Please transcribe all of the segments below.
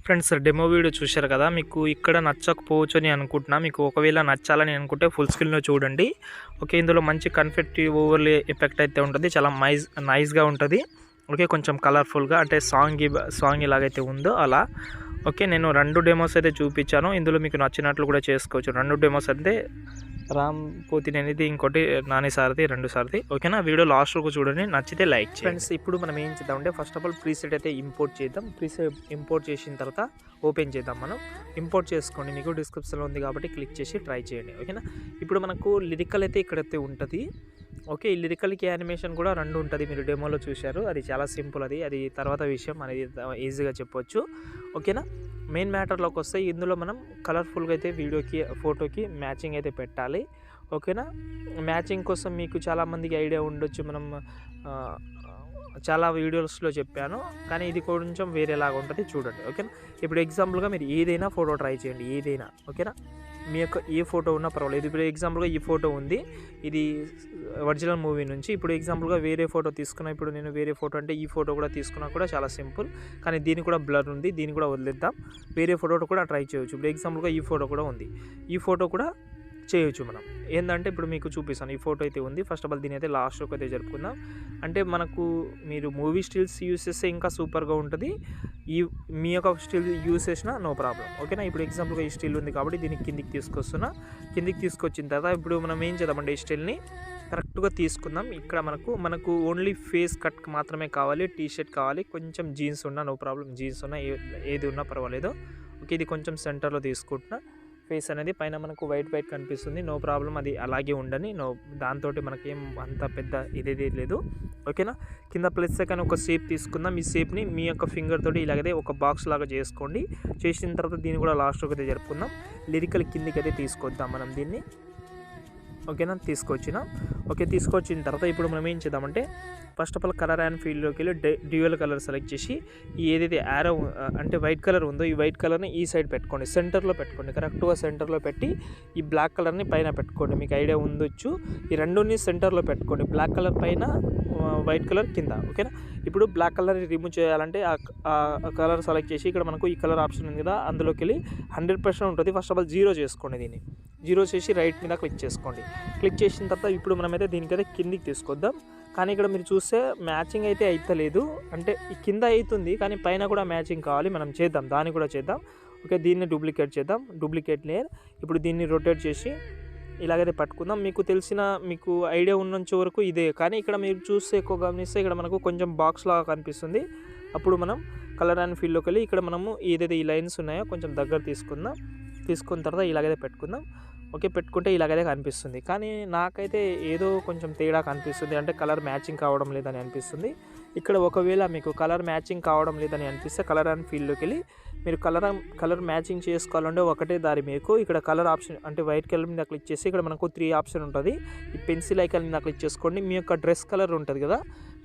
Friends demo video చూశారు కదా, మీకు ఇక్కడ నచ్చకపోవచ్చు అని అనుకుంటున్నా. మీకు ఒకవేళ నచ్చాలని అనుకుంటే ఫుల్ స్క్రీన్లో చూడండి. ఓకే, ఇందులో మంచి కన్ఫెట్టి ఓవర్లే ఎఫెక్ట్ అయితే ఉంటుంది, చాలా నైస్గా ఉంటుంది. ఓకే, కొంచెం కలర్ఫుల్గా అంటే సాంగ్ ఎలాగైతే ఉందో అలా. ఓకే, నేను 2 డెమోస్ అయితే చూపించాను. ఇందులో మీకు నచ్చినట్లు కూడా చేసుకోవచ్చు. 2 డెమోస్ అంటే రామ్ పోతినేనిది, ఇంకోటి నాని సార్ది, 2 సార్ది. ఓకేనా, వీడియో లాస్ట్ వరకు చూడండి, నచ్చితే లైక్ చేయండి. ఫ్రెండ్స్ ఇప్పుడు మనం ఏం చేద్దామంటే ఫస్ట్ ఆఫ్ ఆల్ ప్రీసెట్ అయితే ఇంపోర్ట్ చేద్దాం. ప్రీసెట్ ఇంపోర్ట్ చేసిన తర్వాత ఓపెన్ చేద్దాం. మనం ఇంపోర్ట్ చేసుకోండి, మీకు డిస్క్రిప్షన్లో ఉంది కాబట్టి క్లిక్ చేసి ట్రై చేయండి. ఓకేనా, ఇప్పుడు మనకు లిరికల్ అయితే ఇక్కడైతే ఉంటుంది. ఓకే, ఈ లిరికల్కి యానిమేషన్ కూడా 2 ఉంటుంది, మీరు డెమోలో చూశారు. అది చాలా సింపుల్, అది తర్వాత విషయం అనేది ఈజీగా చెప్పొచ్చు. ఓకేనా, మెయిన్ మ్యాటర్లోకి వస్తే ఇందులో మనం కలర్ఫుల్గా అయితే వీడియోకి ఫోటోకి మ్యాచింగ్ అయితే పెట్టాలి. ఓకేనా, మ్యాచింగ్ కోసం మీకు చాలామందికి ఐడియా ఉండొచ్చు, మనం చాలా వీడియోస్లో చెప్పాను, కానీ ఇది కొంచెం వేరేలాగా ఉంటుంది, చూడండి. ఓకేనా, ఇప్పుడు ఎగ్జాంపుల్గా మీరు ఏదైనా ఫోటో ట్రై చేయండి, ఏదైనా. ఓకేనా, మీ యొక్క ఏ ఫోటో ఉన్నా పర్వాలేదు. ఇప్పుడు ఎగ్జాంపుల్గా ఈ ఫోటో ఉంది, ఇది ఒరిజినల్ మూవీ నుంచి. ఇప్పుడు ఎగ్జాంపుల్గా వేరే ఫోటో తీసుకున్నా, ఇప్పుడు నేను వేరే ఫోటో అంటే ఈ ఫోటో కూడా తీసుకున్నా కూడా చాలా సింపుల్, కానీ దీని కూడా బ్లర్ ఉంది, దీన్ని కూడా వదిలేద్దాం. వేరే ఫోటో కూడా ట్రై చేయొచ్చు. ఇప్పుడు ఎగ్జాంపుల్గా ఈ ఫోటో కూడా ఉంది, ఈ ఫోటో కూడా చేయొచ్చు మనం. ఏంటంటే ఇప్పుడు మీకు చూపిస్తాను, ఈ ఫోటో అయితే ఉంది. ఫస్ట్ ఆఫ్ ఆల్ దీని అయితే లాస్ట్కి అయితే జరుపుకుందాం. అంటే మనకు మీరు మూవీ స్టిల్స్ యూస్ చేస్తే ఇంకా సూపర్గా ఉంటుంది, మీ యొక్క స్టిల్ యూస్ చేసినా నో ప్రాబ్లం. ఓకేనా, ఇప్పుడు ఎగ్జాంపుల్గా ఈ స్టిల్ ఉంది కాబట్టి దీన్ని కిందికి తీసుకొస్తున్నా. కిందికి తీసుకొచ్చిన తర్వాత ఇప్పుడు మనం ఏం చేద్దామంటే ఈ స్టిల్ని కరెక్ట్గా తీసుకుందాం. ఇక్కడ మనకు ఓన్లీ ఫేస్ కట్ మాత్రమే కావాలి, టీ షర్ట్ కావాలి, కొంచెం జీన్స్ ఉన్నా నో ప్రాబ్లం, జీన్స్ ఉన్నా ఏది ఉన్నా పర్వాలేదు. ఓకే, ఇది కొంచెం సెంటర్లో తీసుకుంటున్నా. ఫేస్ అనేది పైన మనకు వైట్ కనిపిస్తుంది, నో ప్రాబ్లం, అది అలాగే ఉండని. దాంతో మనకేం అంత పెద్ద ఇదేది లేదు. ఓకేనా, కింద ప్లస్ సెకండ్ ఒక షేప్ తీసుకుందాం. ఈ షేప్ని మీ యొక్క ఫింగర్ తోటి ఇలాగైతే ఒక బాక్స్ లాగా చేసుకోండి. చేసిన తర్వాత దీన్ని కూడా లాస్ట్కి అయితే జరుపుకుందాం. లిరికల్ కిందికి అయితే తీసుకొద్దాం మనం దీన్ని. ఓకేనా, తీసుకొచ్చిన. ఓకే, తీసుకొచ్చిన తర్వాత ఇప్పుడు మనం ఏం చేద్దామంటే first of all colour and ఫీల్డ్లోకి వెళ్ళి డ్యూయల్ కలర్ సెలెక్ట్ చేసి ఏదైతే యారో అంటే వైట్ కలర్ ఉందో ఈ వైట్ కలర్ని ఈ సైడ్ పెట్టుకోండి, సెంటర్లో పెట్టుకోండి, కరెక్ట్గా సెంటర్లో పెట్టి ఈ బ్లాక్ కలర్ని పైన పెట్టుకోండి. మీకు ఐడియా ఉండొచ్చు, ఈ రెండుని సెంటర్లో పెట్టుకోండి, బ్లాక్ కలర్ పైన వైట్ కలర్ కింద. ఓకేనా, ఇప్పుడు బ్లాక్ కలర్ని రిమూవ్ చేయాలంటే ఆ కలర్ సెలెక్ట్ చేసి ఇక్కడ మనకు ఈ కలర్ ఆప్షన్ ఉంది కదా, అందులోకి వెళ్ళి 100% ఉంటుంది. ఫస్ట్ ఆఫ్ ఆల్ 0 చేసుకోండి, దీన్ని 0 చేసి రైట్ మీద క్లిక్ చేసుకోండి. క్లిక్ చేసిన తర్వాత ఇప్పుడు మనమైతే దీనికైతే కిందికి తీసుకొద్దాం. కానీ ఇక్కడ మీరు చూస్తే మ్యాచింగ్ అయితే అవుతలేదు, అంటే ఈ కింద అవుతుంది కానీ పైన కూడా మ్యాచింగ్ కావాలి, మనం చేద్దాం, దాన్ని కూడా చేద్దాం. ఓకే, దీన్ని డూప్లికేట్ చేద్దాం, డూప్లికేట్ లేయర్. ఇప్పుడు దీన్ని రొటేట్ చేసి ఇలాగైతే పట్టుకుందాం. మీకు ఐడియా ఉన్నంత వరకు ఇదే, కానీ ఇక్కడ మీరు చూస్తే ఎక్కువ గమనిస్తే ఇక్కడ మనకు కొంచెం బాక్స్ లాగా కనిపిస్తుంది. అప్పుడు మనం కలర్ అండ్ ఫీల్డ్లోకి వెళ్ళి ఇక్కడ మనము ఏదైతే ఈ లైన్స్ ఉన్నాయో కొంచెం దగ్గర తీసుకుందాం. తీసుకున్న తర్వాత ఇలాగైతే పెట్టుకుందాం. ఓకే, పెట్టుకుంటే ఇలాగైతే కనిపిస్తుంది, కానీ నాకైతే ఏదో కొంచెం తేడా కనిపిస్తుంది, అంటే కలర్ మ్యాచింగ్ కావడం లేదని అనిపిస్తుంది. ఇక్కడ ఒకవేళ మీకు కలర్ మ్యాచింగ్ కావడం లేదని అనిపిస్తే కలర్ అండ్ ఫీల్డ్లోకి వెళ్ళి మీరు కలర్ మ్యాచింగ్ చేసుకోవాలంటే ఒకటే దారి, మీకు ఇక్కడ కలర్ ఆప్షన్ అంటే వైట్ కలర్ మీద క్లిక్ చేసి ఇక్కడ మనకు 3 ఆప్షన్ ఉంటుంది. ఈ పెన్సిల్ ఐకాన్ మీద క్లిక్ చేసుకోండి. మీ యొక్క డ్రెస్ కలర్ ఉంటుంది కదా,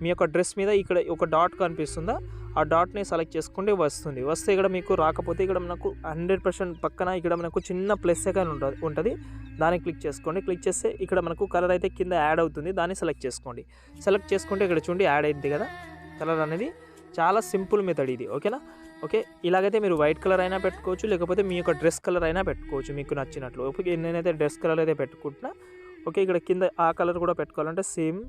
మీ యొక్క డ్రెస్ మీద ఇక్కడ ఒక డాట్ కనిపిస్తుందా, ఆ డాట్ని సెలెక్ట్ చేసుకుంటే వస్తే ఇక్కడ మీకు రాకపోతే ఇక్కడ మనకు 100% పక్కన ఇక్కడ మనకు చిన్న ప్లస్ ఐకాన్ ఉంటుంది, దాన్ని క్లిక్ చేసుకోండి. క్లిక్ చేస్తే ఇక్కడ మనకు కలర్ అయితే కింద యాడ్ అవుతుంది, దాన్ని సెలెక్ట్ చేసుకోండి. సెలెక్ట్ చేసుకుంటే ఇక్కడ చూడండి యాడ్ అయింది కదా కలర్ అనేది. చాలా సింపుల్ మెథడ్ ఇది. ఓకేనా, ఓకే, ఇలాగైతే మీరు వైట్ కలర్ అయినా పెట్టుకోవచ్చు, లేకపోతే మీ యొక్క డ్రెస్ కలర్ అయినా పెట్టుకోవచ్చు మీకు నచ్చినట్లు. ఓకే, నేనైతే డ్రెస్ కలర్ అయితే పెట్టుకుంటున్నా. ఓకే, ఇక్కడ కింద ఆ కలర్ కూడా పెట్టుకోవాలంటే సేమ్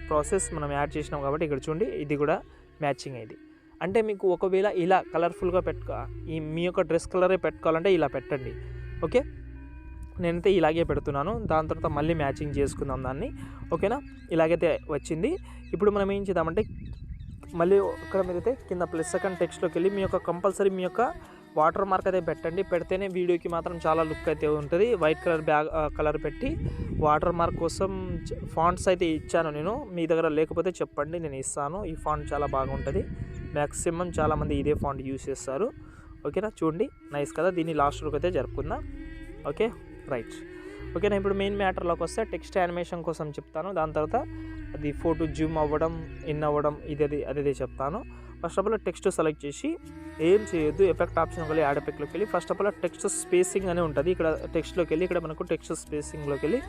ప్రాసెస్ మనం యాడ్ చేసినాం కాబట్టి ఇక్కడ చూడండి ఇది కూడా మ్యాచింగ్ అయింది. అంటే మీకు ఒకవేళ ఇలా కలర్ఫుల్గా మీ యొక్క డ్రెస్ కలరే పెట్టుకోవాలంటే ఇలా పెట్టండి. ఓకే, నేనైతే ఇలాగే పెడుతున్నాను. దాని తర్వాత మళ్ళీ మ్యాచింగ్ చేసుకుందాం దాన్ని. ఓకేనా, ఇలాగైతే వచ్చింది. ఇప్పుడు మనం ఏం చేద్దామంటే మళ్ళీ ఇక్కడ మీరైతే కింద ప్లస్ సెకండ్ టెక్స్ట్లోకి వెళ్ళి మీ యొక్క కంపల్సరీ మీ యొక్క వాటర్ మార్క్ అయితే పెట్టండి, పెడితేనే వీడియోకి మాత్రం చాలా లుక్ అయితే ఉంటుంది. వైట్ కలర్ కలర్ పెట్టి వాటర్ మార్క్ కోసం ఫాంట్స్ అయితే ఇచ్చాను నేను, మీ దగ్గర లేకపోతే చెప్పండి, నేను ఇస్తాను. ఈ ఫాంట్ చాలా బాగుంటుంది, మ్యాక్సిమం చాలామంది ఇదే ఫాంట్ యూస్ చేస్తారు. ఓకేనా, చూడండి నైస్ కదా. దీన్ని లాస్ట్ వరకు అయితే జరుపుకుందాం. Okay, right. ఓకేనా, ఇప్పుడు మెయిన్ మ్యాటర్లోకి వస్తే టెక్స్ట్ యానిమేషన్ కోసం చెప్తాను, దాని తర్వాత అది ఫోటో జూమ్ అవ్వడం ఇన్ అవ్వడం అదే చెప్తాను. First of all text select చేసి ఏం చేయొద్దు, ఎఫెక్ట్ ఆప్షన్కి వెళ్ళి యాడ్ ఎఫెక్ట్లోకి వెళ్ళి first of all text spacing అని ఉంటుంది, ఇక్కడ టెక్స్ట్లోకి వెళ్ళి ఇక్కడ మనకు టెక్స్ట్ స్పేసింగ్లోకి వెళ్ళి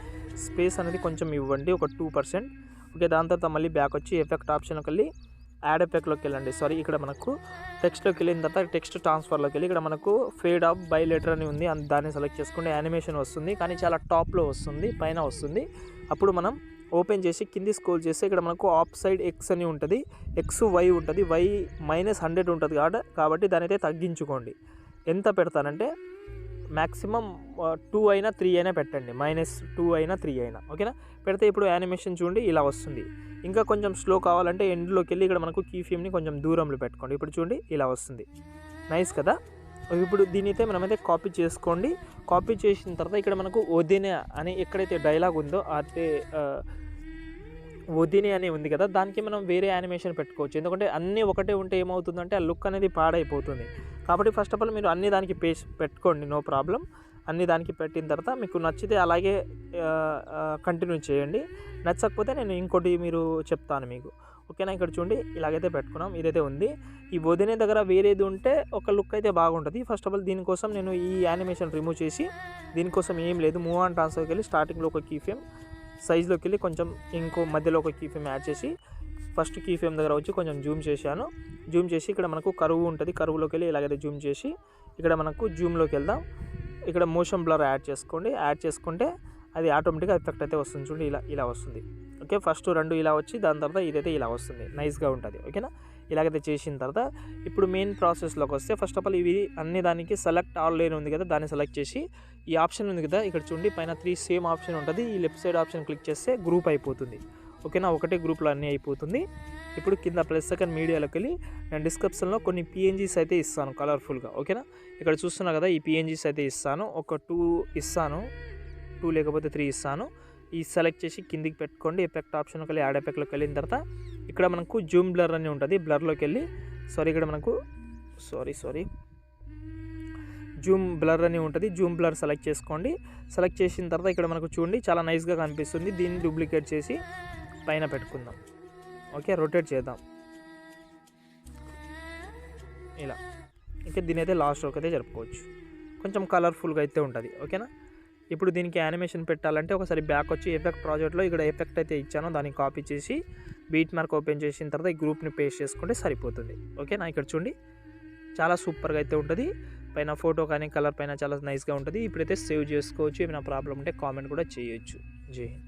స్పేస్ అనేది కొంచెం ఇవ్వండి, ఒక 2%. ఓకే, దాని తర్వాత మళ్ళీ బ్యాక్ వచ్చి ఎఫెక్ట్ ఆప్షన్కి వెళ్ళి యాడ్ ఎఫెక్ట్లోకి వెళ్ళండి. ఇక్కడ మనకు టెక్స్ట్లోకి వెళ్ళిన తర్వాత టెక్స్ట్ ట్రాన్స్ఫర్లోకి వెళ్ళి ఇక్కడ మనకు ఫేడ్ ఆఫ్ బై లెటర్ అని ఉంది, దాన్ని సెలెక్ట్ చేసుకుంటే యానిమేషన్ వస్తుంది, కానీ చాలా టాప్లో వస్తుంది, పైన వస్తుంది. అప్పుడు మనం ఓపెన్ చేసి కింది స్క్రోల్ చేస్తే ఇక్కడ మనకు ఆఫ్ సైడ్ ఎక్స్ అని ఉంటుంది, ఎక్స్ వై ఉంటుంది, వై -100 ఉంటుంది కాబట్టి దాని అయితే తగ్గించుకోండి. ఎంత పెడతానంటే మ్యాక్సిమం 2 అయినా 3 అయినా పెట్టండి, -2 అయినా 3 అయినా, ఓకేనా. పెడితే ఇప్పుడు యానిమేషన్ చూడండి ఇలా వస్తుంది. ఇంకా కొంచెం స్లో కావాలంటే ఎండ్లోకి వెళ్ళి ఇక్కడ మనకు కీ ఫ్రేమ్ని కొంచెం దూరంలో పెట్టుకోండి. ఇప్పుడు చూడండి ఇలా వస్తుంది, నైస్ కదా. ఇప్పుడు దీని అయితే మనమైతే కాపీ చేసుకోండి. కాపీ చేసిన తర్వాత ఇక్కడ మనకు వదినే అని ఎక్కడైతే డైలాగ్ ఉందో అదే వదినే అని ఉంది కదా, దానికి మనం వేరే యానిమేషన్ పెట్టుకోవచ్చు. ఎందుకంటే అన్నీ ఒకటే ఉంటే ఏమవుతుందంటే ఆ లుక్ అనేది పాడైపోతుంది. కాబట్టి ఫస్ట్ ఆఫ్ ఆల్ మీరు అన్ని దానికి పెట్టుకోండి, నో ప్రాబ్లం. అన్ని దానికి పెట్టిన తర్వాత మీకు నచ్చితే అలాగే కంటిన్యూ చేయండి, నచ్చకపోతే నేను ఇంకోటి మీరు చెప్తాను మీకు, ఓకేనా. ఇక్కడ చూడండి ఇలాగైతే పెట్టుకున్నాం, ఇదైతే ఉంది. ఈ వదినే దగ్గర వేరేది ఉంటే ఒక లుక్ అయితే బాగుంటుంది. ఫస్ట్ ఆఫ్ ఆల్ దీనికోసం నేను ఈ యానిమేషన్ రిమూవ్ చేసి, దీనికోసం ఏం లేదు, మూవ్ ఆన్ ట్రాన్స్ఫర్కి వెళ్ళి స్టార్టింగ్లో ఒక కీ ఫ్రేమ్, సైజ్లోకి వెళ్ళి కొంచెం ఇంకో మధ్యలో ఒక కీ ఫ్రేమ్ యాడ్ చేసి ఫస్ట్ కీ ఫ్రేమ్ దగ్గర వచ్చి కొంచెం జూమ్ చేశాను. జూమ్ చేసి ఇక్కడ మనకు కరువు ఉంటుంది, కరువులోకి వెళ్ళి ఇలాగైతే జూమ్ చేసి ఇక్కడ మనకు జూమ్లోకి వెళ్దాం. ఇక్కడ మోషన్ బ్లర్ యాడ్ చేసుకోండి. యాడ్ చేసుకుంటే అది ఆటోమేటిక్గా ఎఫెక్ట్ అయితే వస్తుంది. చూడండి ఇలా వస్తుంది, ఓకే. ఫస్ట్ 2 ఇలా వచ్చి దాని తర్వాత ఇదైతే ఇలా వస్తుంది, నైస్గా ఉంటుంది, ఓకేనా. ఇలాగైతే చేసిన తర్వాత ఇప్పుడు మెయిన్ ప్రాసెస్లోకి వస్తే ఫస్ట్ ఆఫ్ ఆల్ ఇవి అన్ని దానికి సెలెక్ట్ ఆల్ లేన్ ఉంది కదా, దాన్ని సెలెక్ట్ చేసి ఈ ఆప్షన్ ఉంది కదా ఇక్కడ చూడండి పైన 3 సేమ్ ఆప్షన్ ఉంటుంది. ఈ లెఫ్ట్ సైడ్ ఆప్షన్ క్లిక్ చేస్తే గ్రూప్ అయిపోతుంది, ఓకేనా. ఒకటే గ్రూప్లో అన్నీ అయిపోతుంది. ఇప్పుడు కింద +2 మీడియాలోకి వెళ్ళి నేను డిస్క్రిప్షన్లో కొన్ని PNGs అయితే ఇస్తాను కలర్ఫుల్గా, ఓకేనా. ఇక్కడ చూస్తున్నా కదా ఈ PNGs అయితే ఇస్తాను, ఒక 2 ఇస్తాను, 2 లేకపోతే 3 ఇస్తాను. ఈ సెలెక్ట్ చేసి కిందికి పెట్టుకోండి. ఎఫెక్ట్ ఆప్షన్కి వెళ్ళి యాడ్ ఎఫెక్ట్లోకి వెళ్ళిన తర్వాత ఇక్కడ మనకు జూమ్ బ్లర్ అని ఉంటుంది, బ్లర్లోకి వెళ్ళి ఇక్కడ మనకు జూమ్ బ్లర్ అని ఉంటుంది, జూమ్ బ్లర్ సెలెక్ట్ చేసుకోండి. సెలెక్ట్ చేసిన తర్వాత ఇక్కడ మనకు చూడండి చాలా నైస్గా కనిపిస్తుంది. దీన్ని డూప్లికేట్ చేసి పైన పెట్టుకుందాం, ఓకే. రొటేట్ చేద్దాం ఇలా, ఓకే. దీని అయితే లాస్ట్ వరకు అయితే జరుపుకోవచ్చు, కొంచెం కలర్ఫుల్గా అయితే ఉంటుంది, ఓకేనా. ఇప్పుడు దీనికి యానిమేషన్ పెట్టాలంటే ఒకసారి బ్యాక్ వచ్చి ఎఫెక్ట్ ప్రాజెక్ట్లో ఇక్కడ ఎఫెక్ట్ అయితే ఇచ్చానో దాన్ని కాపీ చేసి బీట్ మార్క్ ఓపెన్ చేసిన తర్వాత ఈ గ్రూప్ని పేస్ట్ చేసుకుంటే సరిపోతుంది, ఓకేనా. ఇక్కడ చూడండి చాలా సూపర్గా అయితే ఉంటుంది. పైన ఫోటో కానీ కలర్ పైన చాలా నైస్గా ఉంటుంది. ఇప్పుడైతే సేవ్ చేసుకోవచ్చు. ఏమైనా ప్రాబ్లం ఉంటే కామెంట్ కూడా చేయొచ్చు. జై హింద్.